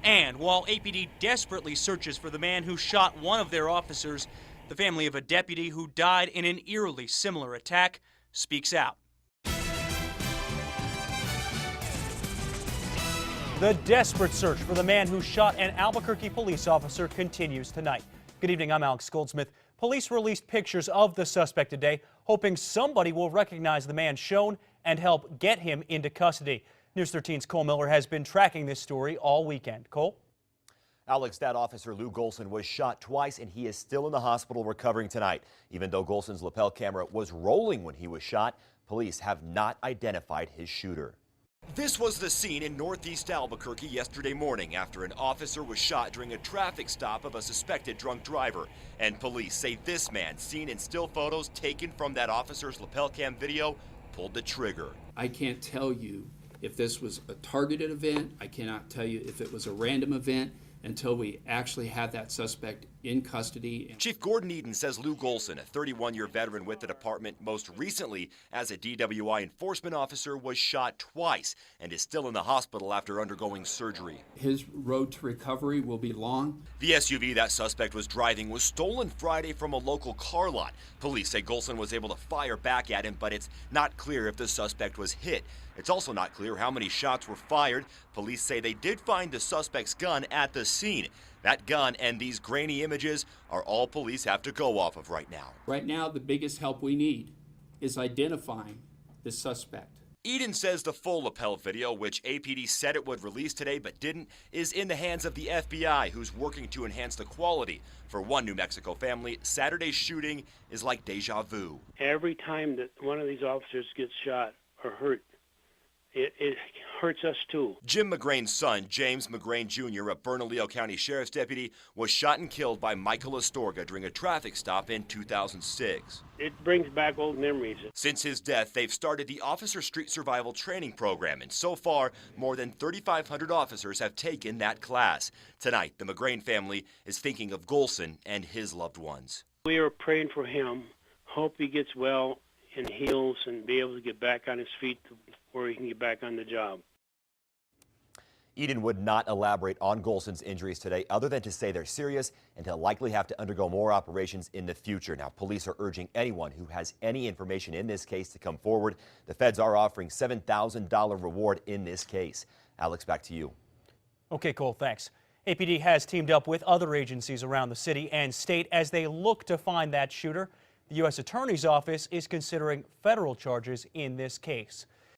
And while APD desperately searches for the man who shot one of their officers, the family of a deputy who died in an eerily similar attack speaks out. The desperate search for the man who shot an Albuquerque police officer continues tonight. Good evening, I'm Alex Goldsmith. Police released pictures of the suspect today, hoping somebody will recognize the man shown and help get him into custody. News 13's Cole Miller has been tracking this story all weekend. Cole? Alex, that officer Lou Golson was shot twice and he is still in the hospital recovering tonight. Even though Golson's lapel camera was rolling when he was shot, police have not identified his shooter. This was the scene in northeast Albuquerque yesterday morning after an officer was shot during a traffic stop of a suspected drunk driver. And police say this man, seen in still photos taken from that officer's lapel cam video, pulled the trigger. I can't tell you if this was a targeted event. I cannot tell you if it was a random event until we actually have that suspect in custody. Chief Gordon Eden says Lou Golson, a 31-year veteran with the department, most recently as a DWI enforcement officer, was shot twice and is still in the hospital after undergoing surgery. His road to recovery will be long. The SUV that suspect was driving was stolen Friday from a local car lot. Police say Golson was able to fire back at him, but it's not clear if the suspect was hit. It's also not clear how many shots were fired. Police say they did find the suspect's gun at the scene. That gun and these grainy images are all police have to go off of right now. Right now, the biggest help we need is identifying the suspect. Eden says the full lapel video, which APD said it would release today but didn't, is in the hands of the FBI, who's working to enhance the quality. For one New Mexico family, Saturday's shooting is like deja vu. Every time that one of these officers gets shot or hurt, it hurts us too. Jim McGrain's son, James McGrain Jr., a Bernalillo County Sheriff's deputy, was shot and killed by Michael Astorga during a traffic stop in 2006. It brings back old memories. Since his death, they've started the Officer Street Survival Training Program, and so far, more than 3,500 officers have taken that class. Tonight, the McGrain family is thinking of Golson and his loved ones. We are praying for him. Hope he gets well and heals and be able to get back on his feet where he can get back on the job. Eden would not elaborate on Golson's injuries today other than to say they're serious and he'll likely have to undergo more operations in the future. Now, police are urging anyone who has any information in this case to come forward. The feds are offering $7,000 reward in this case. Alex, back to you. Okay, Cole, thanks. APD has teamed up with other agencies around the city and state as they look to find that shooter. The U.S. Attorney's Office is considering federal charges in this case.